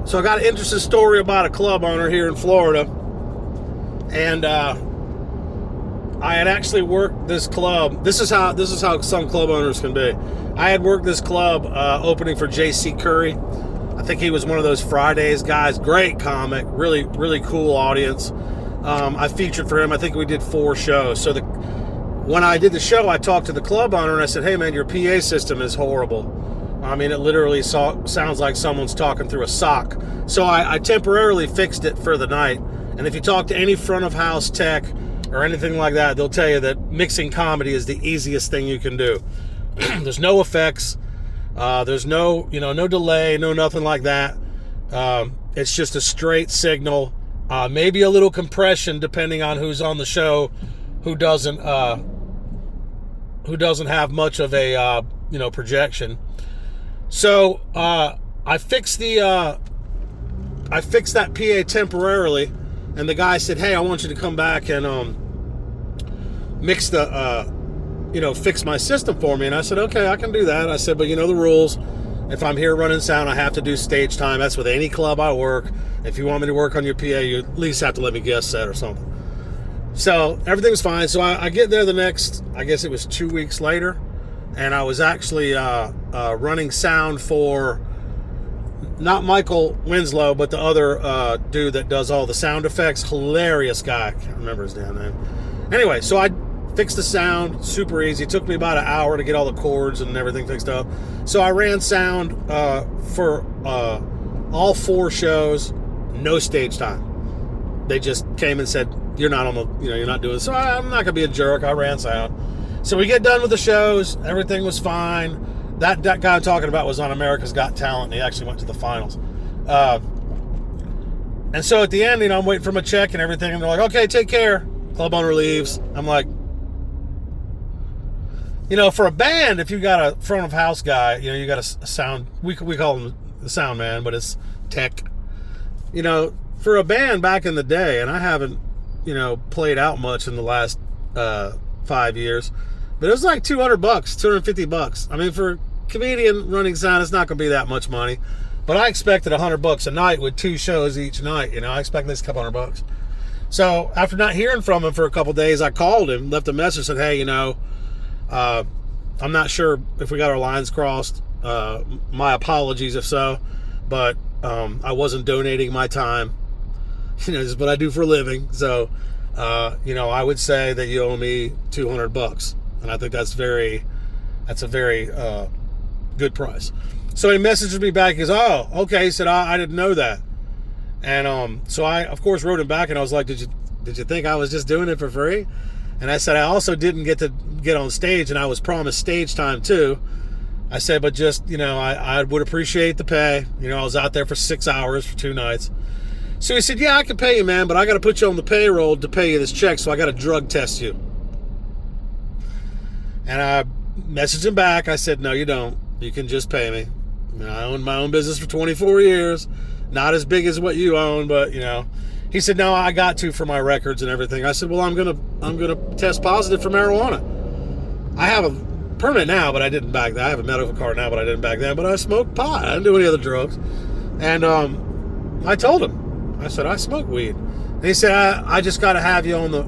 So I got an interesting story about a club owner here in Florida, and I had actually worked this club. This is how some club owners can be. I had worked this club opening for J.C. Curry. I think he was one of those Fridays guys. Great comic, really, really cool audience. I featured for him. I think we did 4 shows. So when I did the show, I talked to the club owner and I said, "Hey man, your PA system is horrible. I mean, it literally sounds like someone's talking through a sock." So I temporarily fixed it for the night. And if you talk to any front of house tech or anything like that, they'll tell you that mixing comedy is the easiest thing you can do. There's no effects. There's no delay, no nothing like that. It's just a straight signal. Maybe a little compression depending on who's on the show, who doesn't have much of a projection. So I fixed that PA temporarily, and the guy said, "Hey, I want you to come back and mix fix my system for me." And I said, "Okay, I can do that." I said, "But you know the rules. If I'm here running sound, I have to do stage time. That's with any club I work. If you want me to work on your PA, you at least have to let me guest set or something." So everything was fine. So I get there the next, I guess it was 2 weeks later, and I was actually running sound for not Michael Winslow, but the other dude that does all the sound effects. Hilarious guy. I can't remember his damn name. Anyway, so I fixed the sound, super easy. It took me about an hour to get all the chords and everything fixed up. So I ran sound for all 4 shows, no stage time. They just came and said, "You're not on the, you're not doing it." So I'm not gonna be a jerk. I ran sound. So we get done with the shows. Everything was fine. That guy I'm talking about was on America's Got Talent, and he actually went to the finals. And so at the end, I'm waiting for my check and everything, and they're like, "Okay, take care." Club owner leaves. I'm like, for a band, if you got a front of house guy, you got a sound, we call him the sound man, but it's tech. For a band back in the day, and I haven't, played out much in the last 5 years, but it was like $200, $250. I mean, for a comedian running sound, it's not going to be that much money, but I expected $100 a night with 2 shows each night. I expect this couple $100. So after not hearing from him for a couple days, I called him, left a message, said, "Hey, I'm not sure if we got our lines crossed. My apologies if so, but I wasn't donating my time. This is what I do for a living. So, I would say that you owe me $200, and I think that's a very good price." So he messaged me back. He goes, "Oh, okay." He said, I didn't know that. And so I, of course, wrote him back, and I was like, did you think I was just doing it for free? And I said, I also didn't get to get on stage, and I was promised stage time too. I said, but just, I would appreciate the pay. I was out there for 6 hours for 2 nights. So he said, "Yeah, I can pay you, man, but I got to put you on the payroll to pay you this check, so I got to drug test you." And I messaged him back. I said, "No, you don't. You can just pay me. I owned my own business for 24 years. Not as big as what you own, but, He said, "No, I got to for my records and everything." I said, "Well, I'm gonna test positive for marijuana. I have a permit now, but I didn't back then. I have a medical card now, but I didn't back then. But I smoked pot. I didn't do any other drugs." And I told him, I said, "I smoke weed." And he said, "I just got to have you on the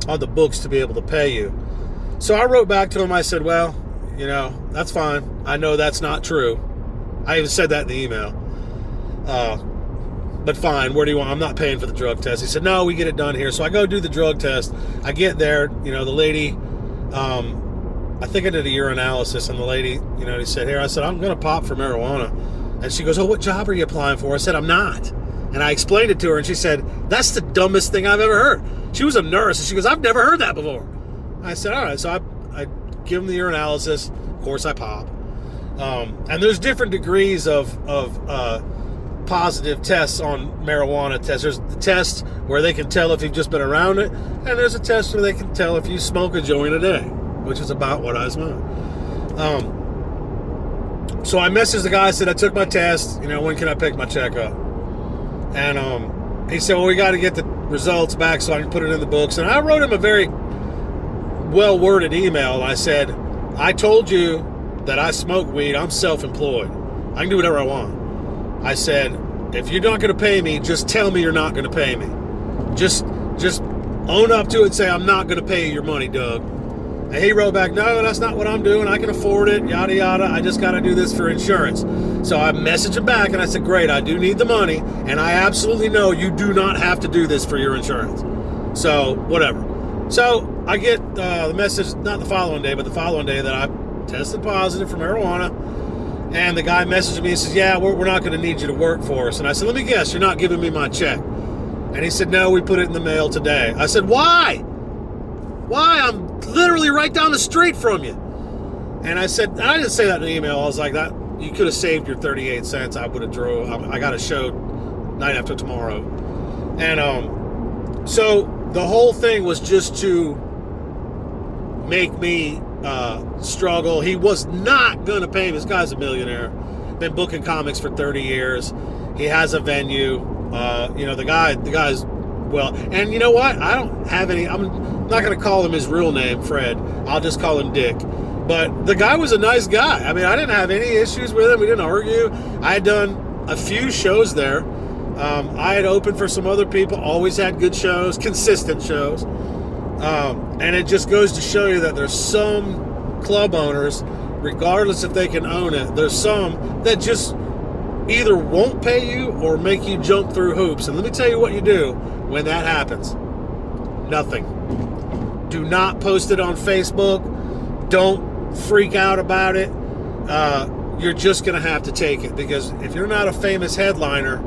on the books to be able to pay you." So I wrote back to him. I said, "Well, that's fine. I know that's not true." I even said that in the email. But fine, where do you want? I'm not paying for the drug test. He said, "No, we get it done here." So I go do the drug test. I get there, the lady, I think I did a urinalysis, and the lady, he said, "Here," I said, "I'm going to pop for marijuana." And she goes, "Oh, what job are you applying for?" I said, "I'm not." And I explained it to her, and she said, "That's the dumbest thing I've ever heard." She was a nurse, and she goes, "I've never heard that before." I said, "All right." So I give him the urinalysis. Of course, I pop. And there's different degrees of positive tests on marijuana tests. There's the test where they can tell if you've just been around it, and there's a test where they can tell if you smoke a joint a day, which is about what I smoke. So I messaged the guy. I said, "I took my test. When can I pick my check up?" And he said, "Well, we got to get the results back so I can put it in the books." And I wrote him a very well-worded email. I said, "I told you that I smoke weed. I'm self-employed. I can do whatever I want. I said, if you're not going to pay me, just tell me you're not going to pay me. Just own up to it and say, I'm not going to pay you your money, Doug. And he wrote back, no, that's not what I'm doing. I can afford it, yada, yada. I just got to do this for insurance. So I messaged him back and I said, great, I do need the money. And I absolutely know you do not have to do this for your insurance. So whatever. So I get the message, not the following day, but the following day that I tested positive for marijuana. And the guy messaged me and says, yeah, we're not going to need you to work for us. And I said, let me guess, you're not giving me my check. And he said, no, we put it in the mail today. I said, why? Why? I'm literally right down the street from you. And I said, and I didn't say that in the email. I was like, that you could have saved your 38 cents. I would have drove. I got a show night after tomorrow. And so the whole thing was just to make me struggle. He was not going to pay me. This guy's a millionaire. Been booking comics for 30 years. He has a venue. The guy's, well, and you know what? I don't have any, I'm not going to call him his real name, Fred. I'll just call him Dick. But the guy was a nice guy. I mean, I didn't have any issues with him. We didn't argue. I had done a few shows there. I had opened for some other people, always had good shows, consistent shows. And it just goes to show you that there's some club owners, regardless if they can own it, there's some that just either won't pay you or make you jump through hoops. And let me tell you what you do when that happens. Nothing. Do not post it on Facebook. Don't freak out about it. You're just going to have to take it, because if you're not a famous headliner,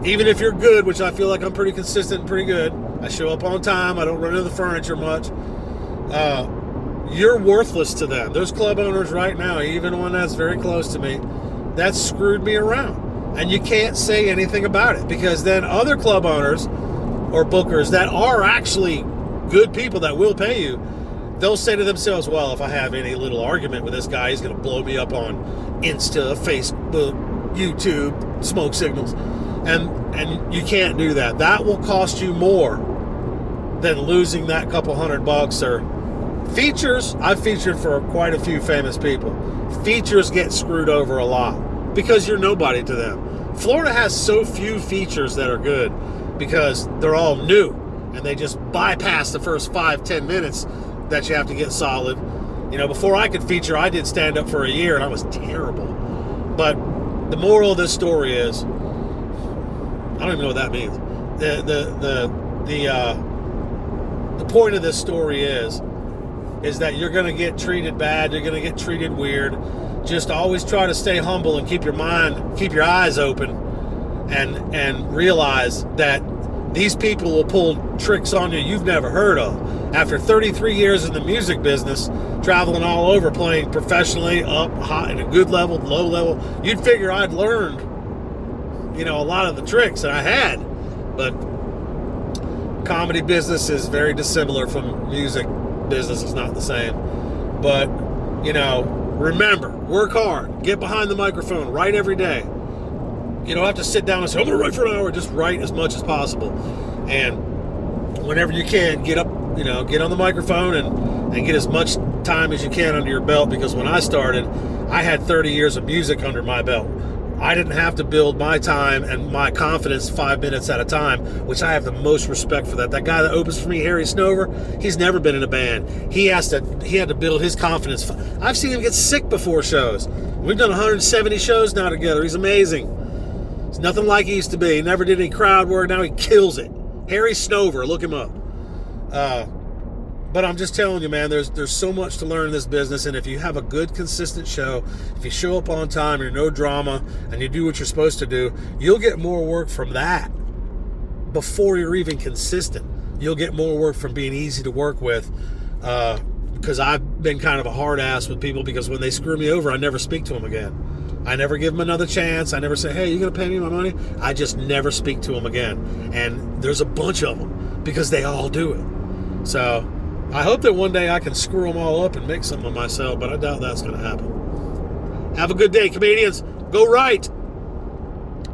even if you're good, which I feel like I'm pretty consistent and pretty good, I show up on time, I don't run into the furniture much, you're worthless to them. Those club owners right now, even one that's very close to me, that's screwed me around. And you can't say anything about it, because then other club owners or bookers that are actually good people that will pay you, they'll say to themselves, well, if I have any little argument with this guy, he's going to blow me up on Insta, Facebook, YouTube, smoke signals. And you can't do that. That will cost you more than losing that couple $100 or features. I've featured for quite a few famous people. Features get screwed over a lot because you're nobody to them. Florida has so few features that are good because they're all new and they just bypass the first 5-10 minutes that you have to get solid. You know, before I could feature, I did stand up for a year and I was terrible. But the moral of this story is, I don't even know what that means. The point of this story is that you're going to get treated bad. You're going to get treated weird. Just always try to stay humble and keep your eyes open, and realize that these people will pull tricks on you you've never heard of. After 33 years in the music business, traveling all over, playing professionally, up high, at a good level, low level, you'd figure I'd learned, a lot of the tricks that I had. But comedy business is very dissimilar from music business. It's not the same. But, remember, work hard, get behind the microphone, write every day. You don't have to sit down and say, I'm going to write for an hour. Just write as much as possible. And whenever you can, get up, get on the microphone and get as much time as you can under your belt. Because when I started, I had 30 years of music under my belt. I didn't have to build my time and my confidence 5 minutes at a time, which I have the most respect for that. That guy that opens for me, Harry Snover, he's never been in a band. He had to build his confidence. I've seen him get sick before shows. We've done 170 shows now together. He's amazing. It's nothing like he used to be. He never did any crowd work. Now he kills it. Harry Snover, look him up. But I'm just telling you, man, there's so much to learn in this business, and if you have a good, consistent show, if you show up on time, you're no drama, and you do what you're supposed to do, you'll get more work from that before you're even consistent. You'll get more work from being easy to work with, because I've been kind of a hard ass with people, because when they screw me over, I never speak to them again. I never give them another chance. I never say, hey, you going to pay me my money? I just never speak to them again. And there's a bunch of them, because they all do it. So I hope that one day I can screw them all up and make something of myself, but I doubt that's going to happen. Have a good day, comedians. Go right.